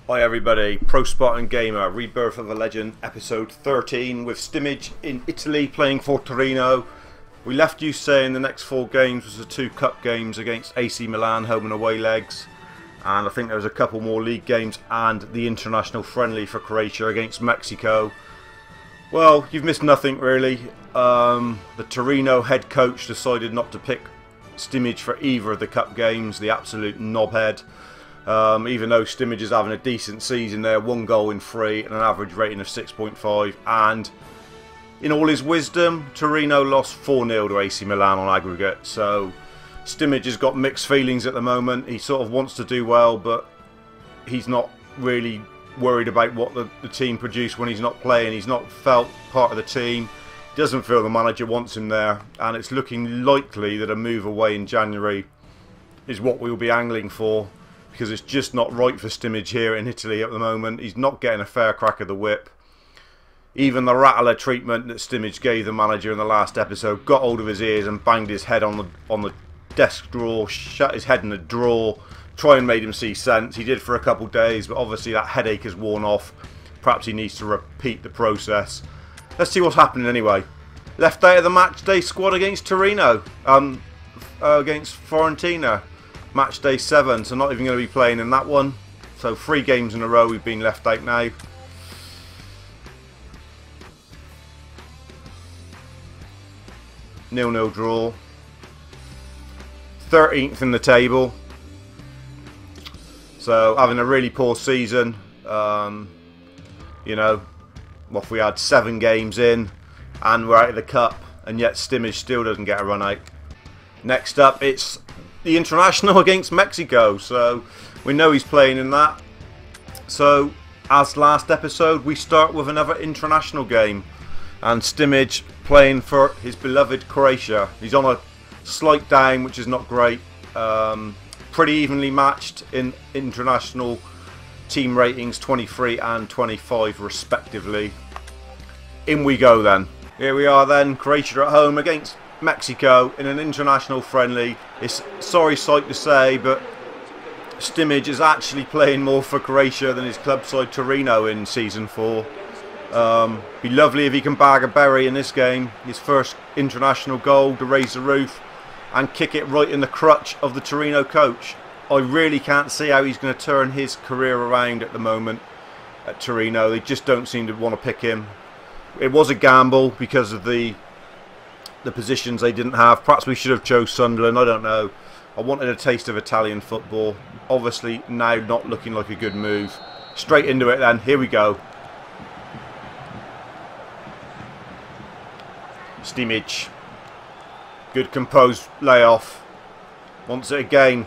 Hi everybody, ProSpartanGamer, Rebirth of a Legend, episode 13 with Stimage in Italy playing for Torino. We left you saying the next 4 games was the 2 cup games against AC Milan, home and away legs. And I think there was a couple more league games and the international friendly for Croatia against Mexico. Well, you've missed nothing really. The Torino head coach decided not to pick Stimage for either of the cup games, the absolute knobhead. Even though Stimage is having a decent season there, 1 goal in 3 and an average rating of 6.5, and in all his wisdom, Torino lost 4-0 to AC Milan on aggregate, so Stimage has got mixed feelings at the moment. He sort of wants to do well, but he's not really worried about what the team produced when he's not playing. He's not felt part of the team. He doesn't feel the manager wants him there, and it's looking likely that a move away in January is what we'll be angling for, because it's just not right for Stimage here in Italy at the moment. He's not getting a fair crack of the whip. Even the rattler treatment that Stimage gave the manager in the last episode got hold of his ears and banged his head on the desk drawer, shut his head in the drawer, try and made him see sense. He did for a couple of days, but obviously that headache has worn off. Perhaps he needs to repeat the process. Let's see what's happening anyway. Left out of the match day squad against Torino, against Fiorentina. Match day 7, so not even going to be playing in that one. So 3 games in a row we've been left out now. Nil-nil draw. 13th in the table. So having a really poor season. You know, what if we had 7 games in and we're out of the cup, and yet Stimage still doesn't get a run out. Next up, it's the international against Mexico, so we know he's playing in that. So as last episode, we start with another international game, and Stimage playing for his beloved Croatia. He's on a slight down, which is not great. Pretty evenly matched in international team ratings, 23 and 25 respectively. In we go then. Here we are then, Croatia at home against Mexico in an international friendly. It's a sorry sight to say, but Stimage is actually playing more for Croatia than his club side Torino in season 4. Be lovely if he can bag a berry in this game, his first international goal to raise the roof and kick it right in the crutch of the Torino coach. I really can't see how he's going to turn his career around at the moment at Torino. They just don't seem to want to pick him. It was a gamble because of the positions they didn't have. Perhaps we should have chose Sunderland, I don't know. I wanted a taste of Italian football. Obviously now not looking like a good move. Straight into it then, here we go. Stimage. Good composed layoff. Wants it again.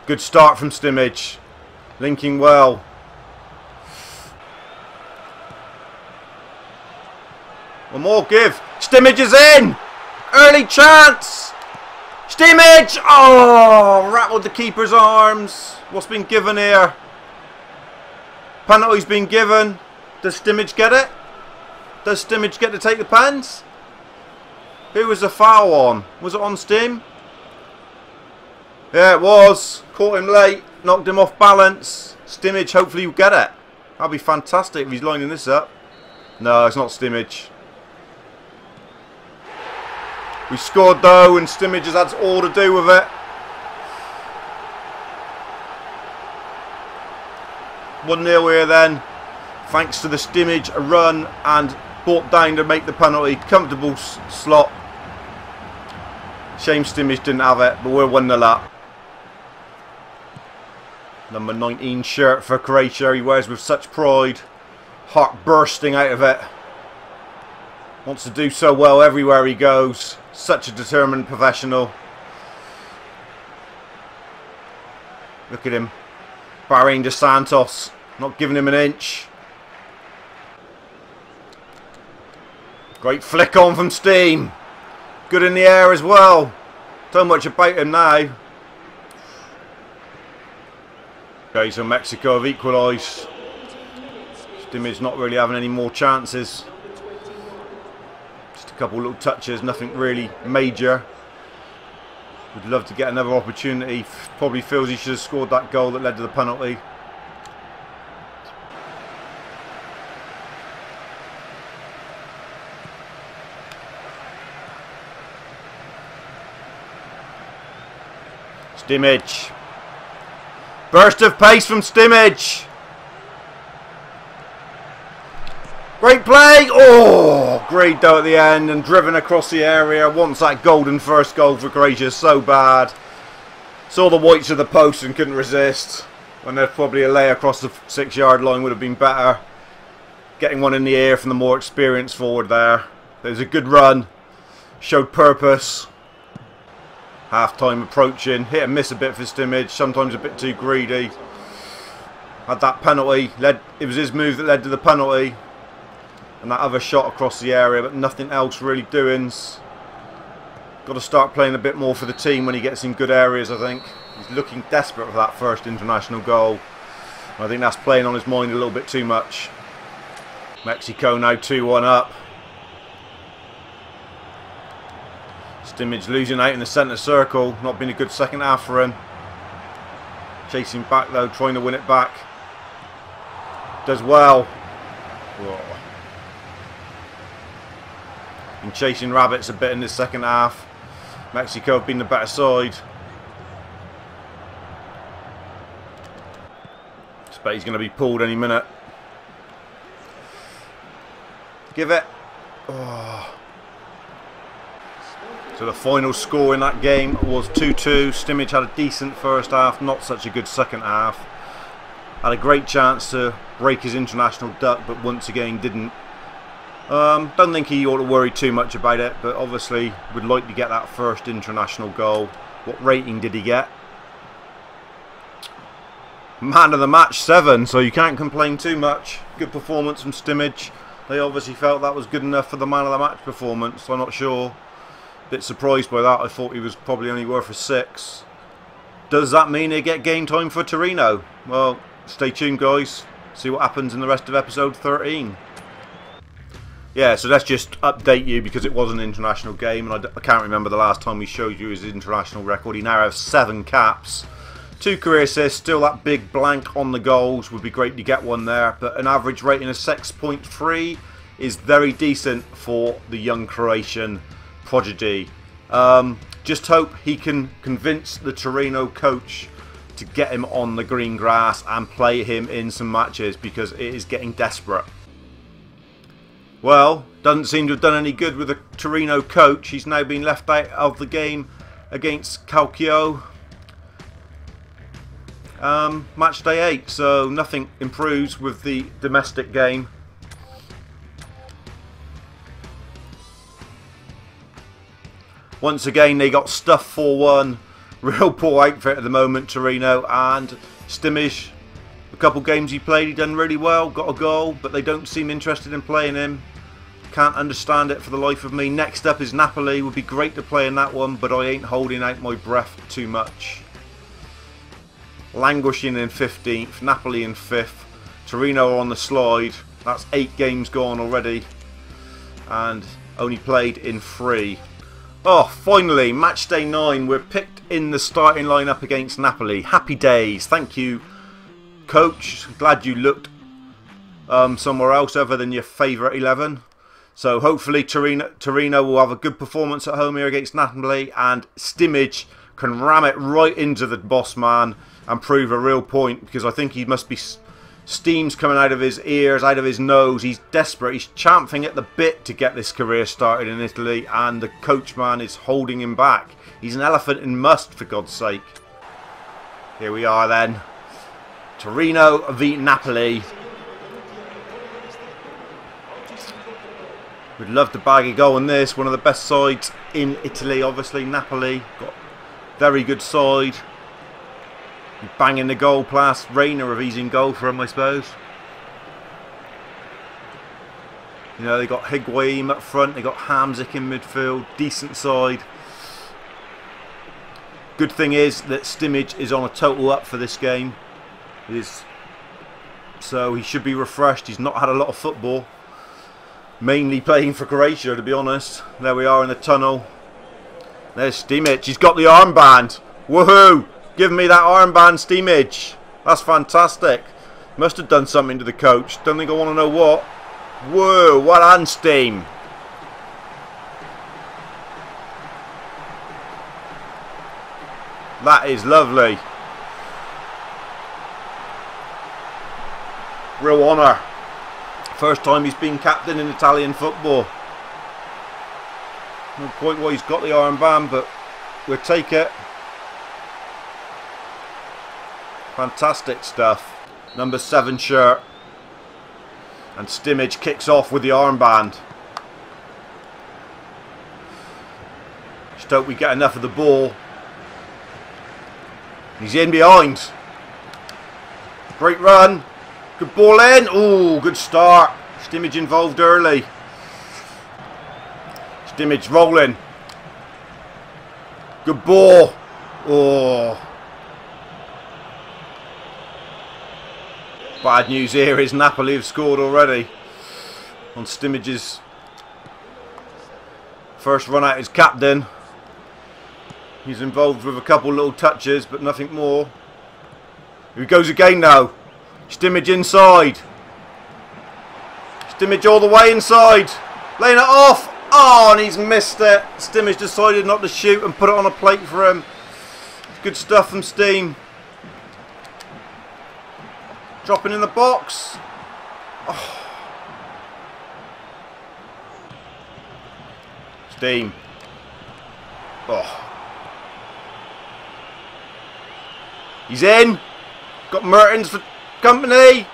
Good start from Stimage. Linking well. One more give. Stimage is in! Early chance! Stimage! Oh! Rattled the keeper's arms. What's been given here? Penalty's been given. Does Stimage get it? Does Stimage get to take the pens? Who was the foul on? Was it on Stim? Yeah, it was. Caught him late. Knocked him off balance. Stimage hopefully will get it. That'd be fantastic if he's lining this up. No, it's not Stimage. We scored though, and Stimage has had all to do with it. 1-0 here then. Thanks to the Stimage run and brought down to make the penalty. Comfortable slot. Shame Stimage didn't have it, but we're 1-0 up. Number 19 shirt for Croatia. He wears with such pride. Heart bursting out of it. Wants to do so well everywhere he goes. Such a determined professional. Look at him. Bahrain de Santos. Not giving him an inch. Great flick on from Steam. Good in the air as well. Don't much about him now. Okay, so Mexico have equalised. Stimage not really having any more chances. Just a couple little touches, nothing really major. Would love to get another opportunity. Probably feels he should have scored that goal that led to the penalty. Simic. Burst of pace from Simic. Great play. Oh, great though at the end and driven across the area. Wants that golden first goal for Croatia so bad. Saw the whites of the post and couldn't resist. When there's probably a lay across the 6-yard line would have been better. Getting one in the air from the more experienced forward there. It was a good run. Showed purpose. Half time approaching. Hit and miss a bit for Simic. Sometimes a bit too greedy. Had that penalty. It was his move that led to the penalty. And that other shot across the area, but nothing else really doings. Got to start playing a bit more for the team when he gets in good areas, I think. He's looking desperate for that first international goal. I think that's playing on his mind a little bit too much. Mexico now 2-1 up. Simic losing out in the centre circle. Not been a good second half for him. Chasing back though, trying to win it back. Does well. Whoa. Been chasing rabbits a bit in this second half. Mexico have been the better side. But he's going to be pulled any minute. Give it. Oh. So the final score in that game was 2-2. Simic had a decent first half, not such a good second half. Had a great chance to break his international duck, but once again didn't. Don't think he ought to worry too much about it, but obviously would like to get that first international goal. What rating did he get? Man of the match 7, so you can't complain too much. Good performance from Simic. They obviously felt that was good enough for the man of the match performance, so I'm not sure. Bit surprised by that. I thought he was probably only worth a 6. Does that mean they get game time for Torino? Well, stay tuned guys. See what happens in the rest of episode 13. Yeah, so let's just update you because it was an international game and I can't remember the last time we showed you his international record. He now has 7 caps. 2 career assists, still that big blank on the goals. Would be great to get one there, but an average rating of 6.3 is very decent for the young Croatian prodigy. Just hope he can convince the Torino coach to get him on the green grass and play him in some matches because it is getting desperate. Well, doesn't seem to have done any good with the Torino coach. He's now been left out of the game against Calcio. Match day 8, so nothing improves with the domestic game. Once again they got stuffed 4-1. Real poor outfit at the moment, Torino. And Simic, a couple games he played, he done really well, got a goal, but they don't seem interested in playing him. Can't understand it for the life of me. Next up is Napoli. Would be great to play in that one, but I ain't holding out my breath too much. Languishing in 15th, Napoli in 5th, Torino on the slide. That's 8 games gone already and only played in 3. Oh, finally, match day 9. We're picked in the starting lineup against Napoli. Happy days. Thank you, coach. Glad you looked somewhere else other than your favourite 11. So hopefully Torino will have a good performance at home here against Napoli and Simic can ram it right into the boss man and prove a real point, because I think he must be steam's coming out of his ears, out of his nose. He's desperate. He's champing at the bit to get this career started in Italy, and the coach man is holding him back. He's an elephant in must, for God's sake. Here we are then. Torino v Napoli. We'd love to bag a goal in this. One of the best sides in Italy, obviously. Napoli got very good side. Banging the goal past Reina if he's in goal for him, I suppose. You know, they got Higuain up front, they got Hamzik in midfield, decent side. Good thing is that Simic is on a total up for this game. So he should be refreshed. He's not had a lot of football. Mainly playing for Croatia, to be honest. There we are in the tunnel. There's Simic. He's got the armband. Woohoo! Give me that armband, Simic. That's fantastic. Must have done something to the coach. Don't think I want to know what. Whoa, well done, Steam. That is lovely. Real honour. First time he's been captain in Italian football. Not quite why he's got the armband, but we'll take it. Fantastic stuff. Number 7 shirt. And Stimage kicks off with the armband. Just hope we get enough of the ball. He's in behind. Great run. Good ball in. Oh, good start. Stimage involved early. Stimage rolling. Good ball. Oh. Bad news here is Napoli have scored already on Stimage's first run out as captain. He's involved with a couple little touches, but nothing more. Here he goes again now. Stimage inside. Stimage all the way inside. Laying it off. Oh, and he's missed it. Stimage decided not to shoot and put it on a plate for him. Good stuff from Steam. Dropping in the box. Oh. Steam. Oh. He's in. Got Mertens for company.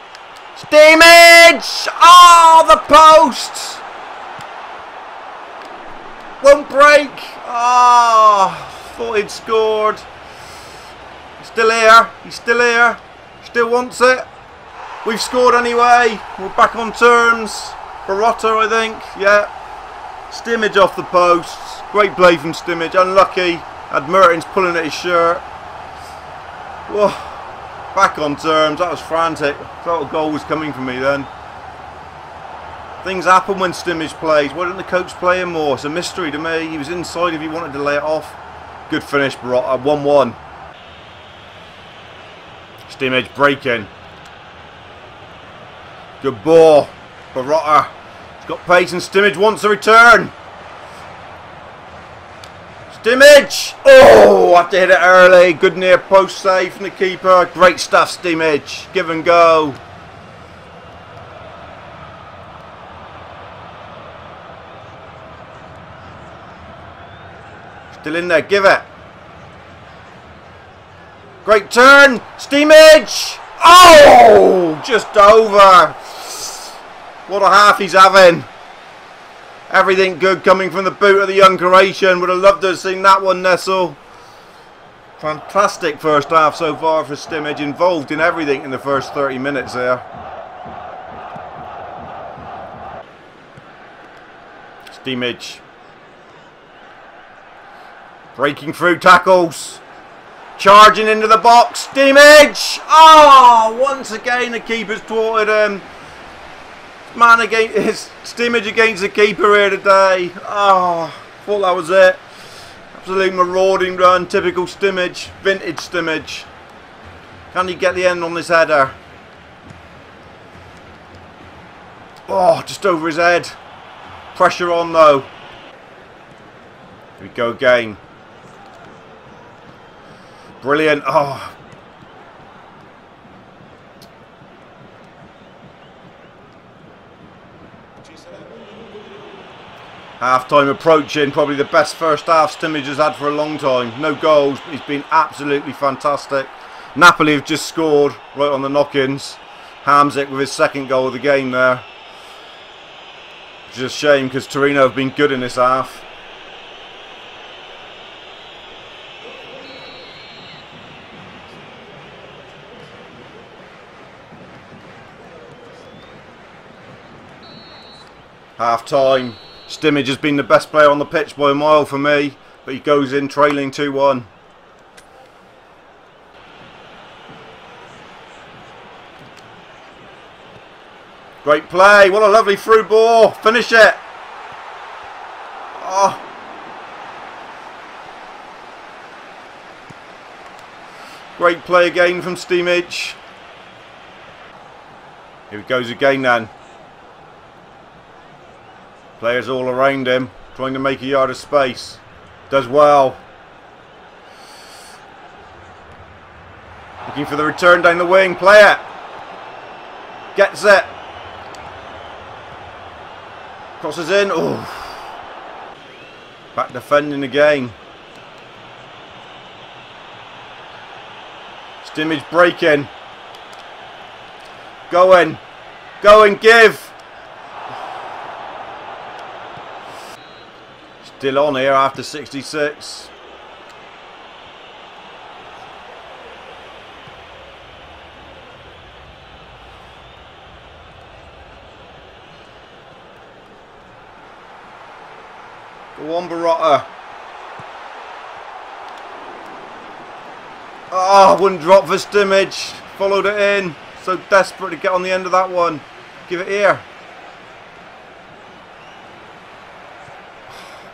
Steamage! Oh, the post! Won't break. Oh, thought he'd scored. He's still here. He's still here. Still wants it. We've scored anyway. We're back on terms. Barotta, I think. Yeah. Stimage off the post. Great play from Stimage. Unlucky. Had Mertens pulling at his shirt. Whoa. Back on terms. That was frantic. Felt a goal was coming for me then. Things happen when Stimage plays. Why didn't the coach play him more? It's a mystery to me. He was inside if he wanted to lay it off. Good finish, Barotta. 1-1. Stimage breaking. Good ball. Barotta. He's got pace and Stimage wants a return. Stimage! Oh, I have to hit it early. Good near post save from the keeper. Great stuff, Stimage. Give and go. Still in there. Give it. Great turn. Stimage! Oh! Just over. What a half he's having. Everything good coming from the boot of the young Croatian. Would have loved to have seen that one nestle. Fantastic first half so far for Stimage. Involved in everything in the first 30 minutes there. Stimage. Breaking through tackles. Charging into the box. Stimage! Oh! Once again the keeper's thwarted him. Man against Stimage against the keeper here today. Oh, thought that was it. Absolute marauding run, typical Stimage, vintage Stimage. Can he get the end on this header? Oh, just over his head. Pressure on though. Here we go again. Brilliant. Oh. Half time approaching, probably the best first half Stimage has had for a long time. No goals, but he's been absolutely fantastic. Napoli have just scored right on the knock-ins. Hamzik with his second goal of the game there. Which is a shame because Torino have been good in this half. Half time. Stimage has been the best player on the pitch by a mile for me, but he goes in trailing 2-1. Great play, what a lovely through ball, finish it! Oh. Great play again from Stimage. Here it goes again then. Players all around him, trying to make a yard of space. Does well. Looking for the return down the wing. Play it. Gets it. Crosses in. Oh. Back defending again. Stimage breaking. Go in. Go and give. Still on here after 66. Go on, Barotta. Oh, wouldn't drop for Stimage. Followed it in. So desperate to get on the end of that one. Give it here.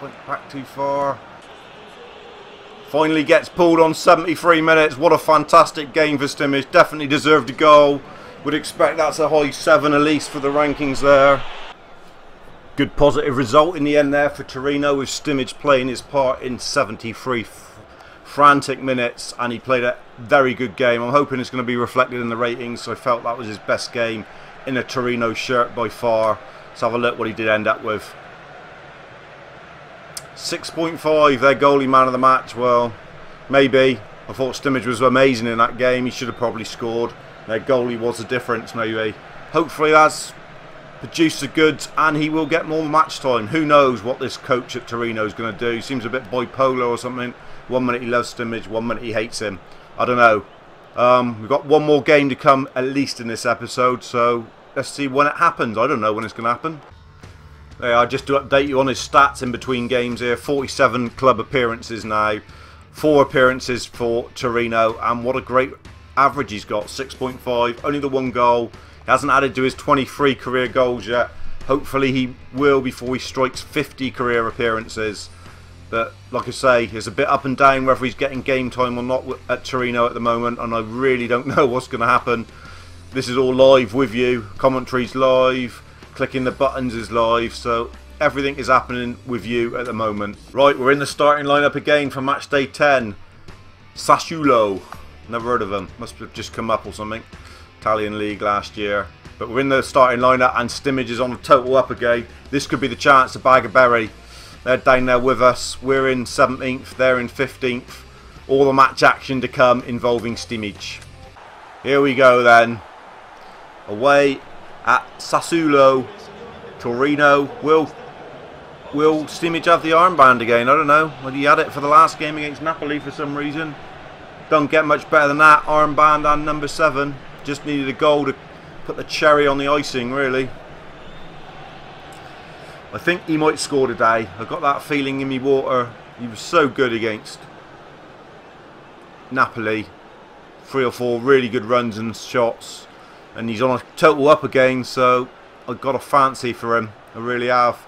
Went back too far. Finally gets pulled on 73 minutes. What a fantastic game for Stimage. Definitely deserved a goal. Would expect that's a high 7 at least for the rankings there. Good positive result in the end there for Torino, with Stimage playing his part in 73 frantic minutes, and he played a very good game. I'm hoping it's going to be reflected in the ratings, so I felt that was his best game in a Torino shirt by far. Let's have a look what he did end up with. 6.5, their goalie man of the match. Well, maybe. I thought Stimage was amazing in that game. He should have probably scored. Their goalie was the difference, maybe. Hopefully that's produced the goods and he will get more match time. Who knows what this coach at Torino is going to do. He seems a bit bipolar or something. One minute he loves Stimage, one minute he hates him. I don't know. We've got one more game to come at least in this episode, so let's see when it happens. I don't know when it's going to happen. There, just to update you on his stats in between games here. 47 club appearances now. 4 appearances for Torino, and what a great average he's got. 6.5, only the 1 goal. He hasn't added to his 23 career goals yet. Hopefully he will before he strikes 50 career appearances. But like I say, it's a bit up and down whether he's getting game time or not at Torino at the moment, and I really don't know what's going to happen. This is all live with you. Commentary's live. Clicking the buttons is live, so everything is happening with you at the moment. Right, we're in the starting lineup again for match day 10. Sassuolo, never heard of them, must have just come up or something. Italian league last year. But we're in the starting lineup and Stimage is on a total up again. This could be the chance to bag a berry. They're down there with us. We're in 17th, they're in 15th. All the match action to come involving Stimage. Here we go then. Away at Sassuolo. Torino. Will Stimage have the armband again? I don't know. Well, he had it for the last game against Napoli for some reason. Don't get much better than that. Armband and number 7. Just needed a goal to put the cherry on the icing, really. I think he might score today. I've got that feeling in me water. He was so good against Napoli. 3 or 4 really good runs and shots. And he's on a total up again, so I've got a fancy for him. I really have.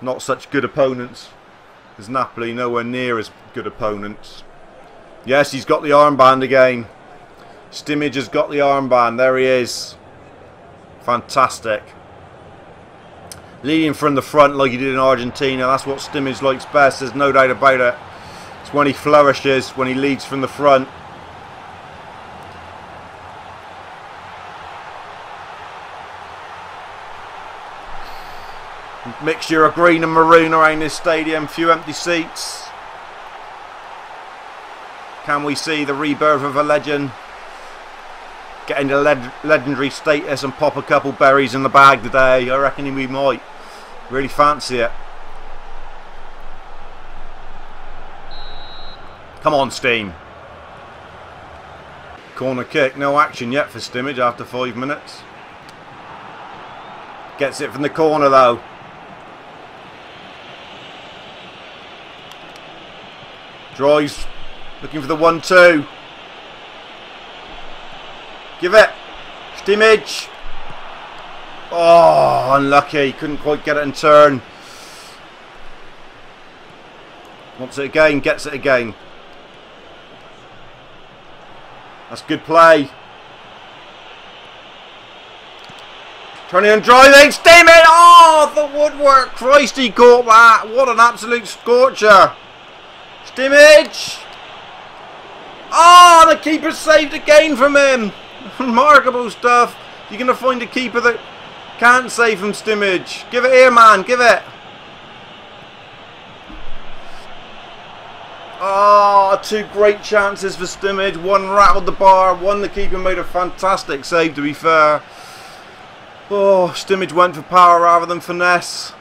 Not such good opponents as Napoli, nowhere near as good opponents. Yes, he's got the armband again. Stimage has got the armband. There he is. Fantastic. Leading from the front like he did in Argentina. That's what Stimage likes best. There's no doubt about it. It's when he flourishes, when he leads from the front. Mixture of green and maroon around this stadium. Few empty seats. Can we see the rebirth of a legend getting the legendary status and pop a couple berries in the bag today? I reckon we might. Really fancy it. Come on, Steam. Corner kick. No action yet for Stimage after 5 minutes. Gets it from the corner though. Drives. Looking for the 1-2. Give it. Stimage. Oh, unlucky. Couldn't quite get it in turn. Wants it again. Gets it again. That's good play. Turning and driving. Stimage. Oh, the woodwork. Christ, he caught that. What an absolute scorcher. Stimage. Oh, the keeper saved again from him. Remarkable stuff. You're going to find a keeper that can't save from Stimage. Give it here, man. Give it. Oh, two great chances for Stimage. One rattled the bar. One the keeper made a fantastic save, to be fair. Oh, Stimage went for power rather than finesse.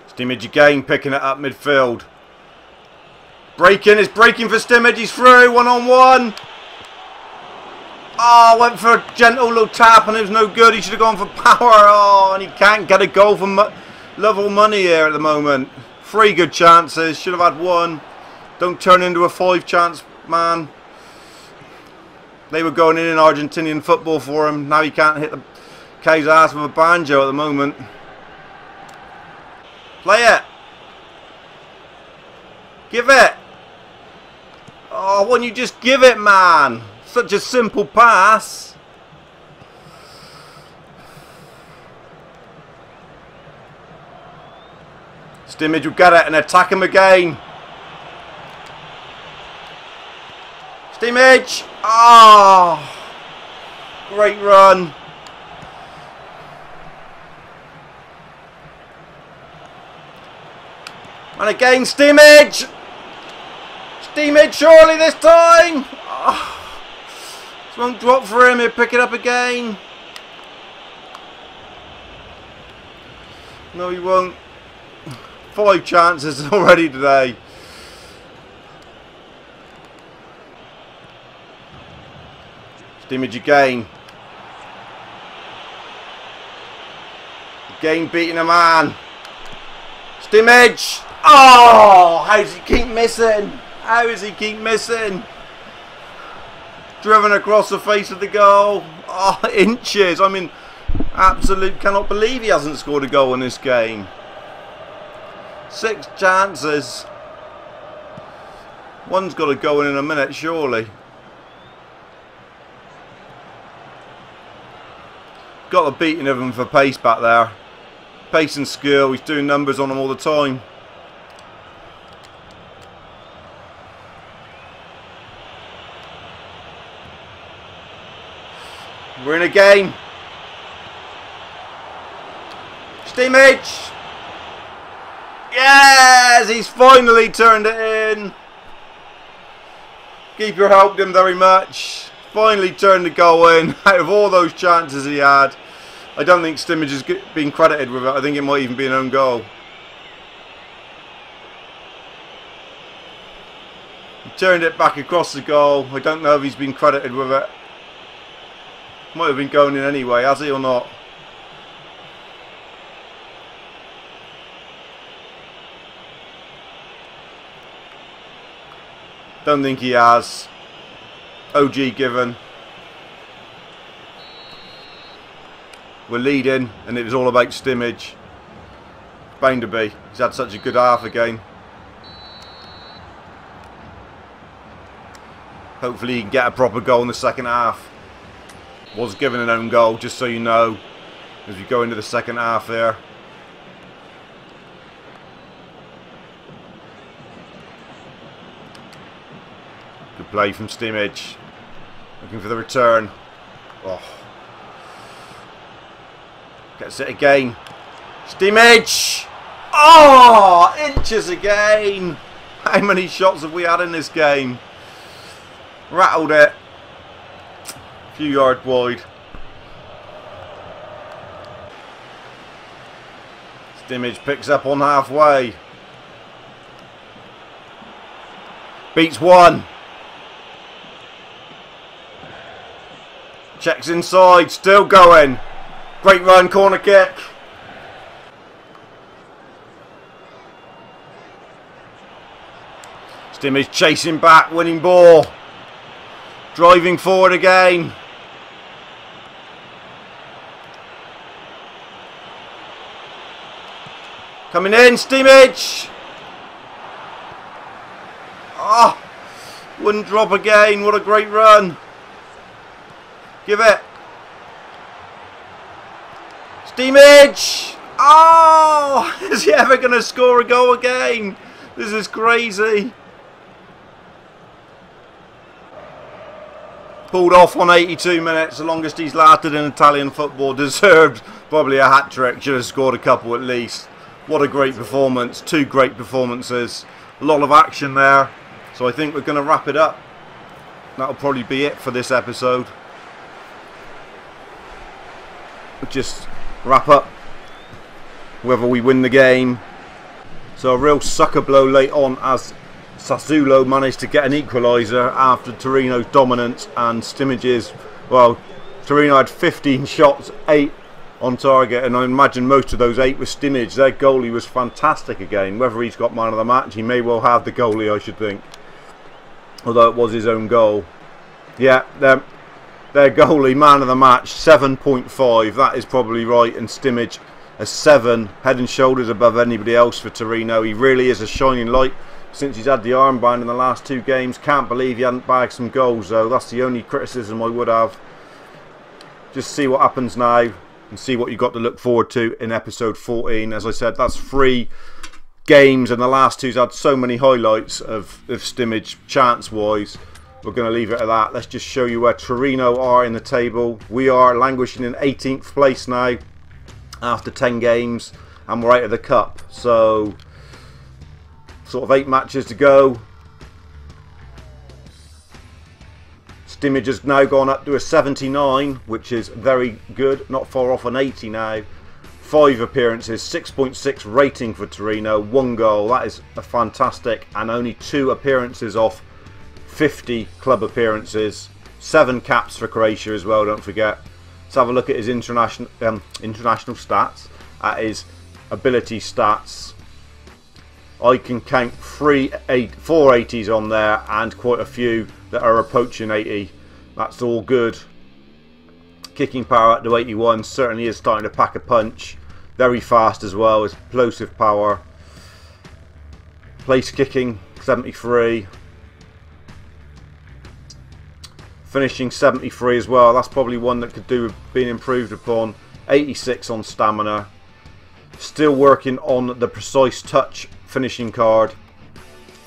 Stimage again picking it up midfield. Breaking, it's breaking for Stimage. He's through, 1-on-1. Oh, went for a gentle little tap and it was no good. He should have gone for power. Oh, and he can't get a goal for love or money here at the moment. 3 good chances. Should have had 1. Don't turn into a 5 chance, man. They were going in Argentinian football for him. Now he can't hit the K's ass with a banjo at the moment. Play it. Give it. Oh, why don't you just give it, man? Such a simple pass. Stimage will get it and attack him again. Stimage. Oh, great run. And again, Stimage. Stimage, surely this time. Oh, this won't drop for him. He'll pick it up again. No, he won't. 5 chances already today. Stimage again. Again beating a man. Stimage. Oh, how does he keep missing? How does he keep missing? Driven across the face of the goal. Oh, inches. I mean, absolute cannot believe he hasn't scored a goal in this game. 6 chances. One's got to go in a minute, surely. Got the beating of him for pace back there. Pace and skill. He's doing numbers on them all the time. We're in a game. Stimage. Yes, he's finally turned it in. Keeper helped him very much. Finally turned the goal in. Out of all those chances he had, I don't think Stimage has been credited with it. I think it might even be an own goal. He turned it back across the goal. I don't know if he's been credited with it. Might have been going in anyway, has he or not? Don't think he has. OG given. We're leading and it was all about Stimage. Bound to be. He's had such a good half again. Hopefully he can get a proper goal in the second half. Was given an own goal, just so you know, as we go into the second half there. Good play from Stimage. Looking for the return. Oh. Gets it again. Stimage! Oh! Inches again! How many shots have we had in this game? Rattled it. A few yards wide. Stimage picks up on halfway. Beats one. Checks inside. Still going. Great run. Corner kick. Stimage chasing back. Winning ball. Driving forward again. Coming in, Stimage. Oh, wouldn't drop again. What a great run. Give it. Stimage. Oh! Is he ever going to score a goal again? This is crazy. Pulled off on 82 minutes, the longest he's lasted in Italian football. Deserved probably a hat-trick, should have scored a couple at least. What a great performance, 2 great performances. A lot of action there, so I think we're going to wrap it up. That'll probably be it for this episode. We'll just wrap up whether we win the game. So a real sucker blow late on as Sassuolo managed to get an equaliser after Torino's dominance and Simice's. Well, Torino had 15 shots, 8 on target, and I imagine most of those 8 were Simic. Their goalie was fantastic again. Whether he's got man of the match, he may well have the goalie, I should think. Although it was his own goal. Yeah, their goalie, man of the match, 7.5. That is probably right, and Simic a 7, head and shoulders above anybody else for Torino. He really is a shining light since he's had the armband in the last 2 games. Can't believe he hadn't bagged some goals though. That's the only criticism I would have. Just see what happens now and see what you've got to look forward to in episode 14. As I said, that's 3 games, and the last 2's had so many highlights of Simic chance wise. We're going to leave it at that. Let's just show you where Torino are in the table. We are languishing in 18th place now after 10 games, and we're out of the cup. So sort of 8 matches to go. Simic has now gone up to a 79, which is very good, not far off an 80 now. 5 appearances, 6.6 rating for Torino, 1 goal. That is a fantastic, and only 2 appearances off 50 club appearances. 7 caps for Croatia as well, don't forget. Let's have a look at his international stats, at his ability stats. I can count 4 80s on there and quite a few that are approaching 80. That's all good. Kicking power up to 81, certainly is starting to pack a punch. Very fast as well, explosive power. Place kicking 73. Finishing 73 as well. That's probably one that could do with being improved upon. 86 on stamina. Still working on the precise touch finishing card.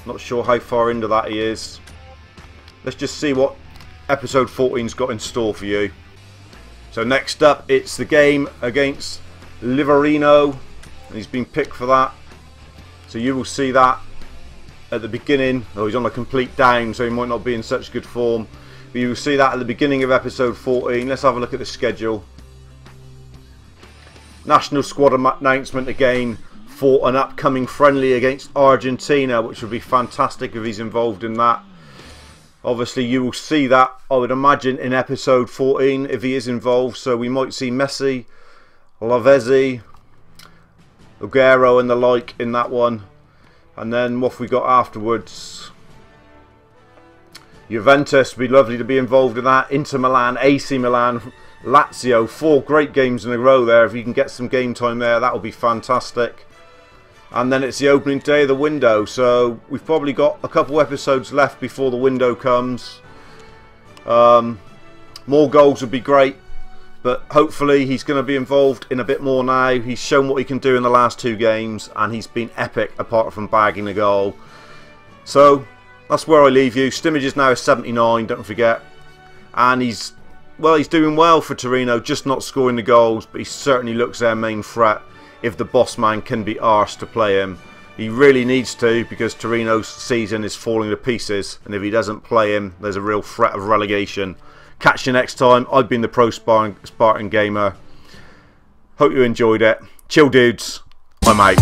Not sure how far into that he is. Let's just see what episode 14's got in store for you. So next up, it's the game against Livorino, and he's been picked for that. So you will see that at the beginning. Oh, he's on a complete down, so he might not be in such good form. But you will see that at the beginning of episode 14. Let's have a look at the schedule. National squad announcement again for an upcoming friendly against Argentina, which would be fantastic if he's involved in that. Obviously you will see that, I would imagine, in episode 14 if he is involved. So we might see Messi, Lavezzi, Aguero and the like in that one. And then what have we got afterwards? Juventus would be lovely to be involved in that. Inter Milan, AC Milan, Lazio. 4 great games in a row there. If you can get some game time there, that will be fantastic. And then it's the opening day of the window, so we've probably got a couple episodes left before the window comes. More goals would be great, but hopefully he's going to be involved in a bit more now. He's shown what he can do in the last 2 games, and he's been epic apart from bagging a goal. So that's where I leave you. Simic is now a 79, don't forget, and he's doing well for Torino, just not scoring the goals, but he certainly looks their main threat. If the boss man can be arsed to play him. He really needs to, because Torino's season is falling to pieces, and if he doesn't play him, there's a real threat of relegation. Catch you next time. I've been the ProSpartanGamer. Hope you enjoyed it. Chill dudes. I'm out.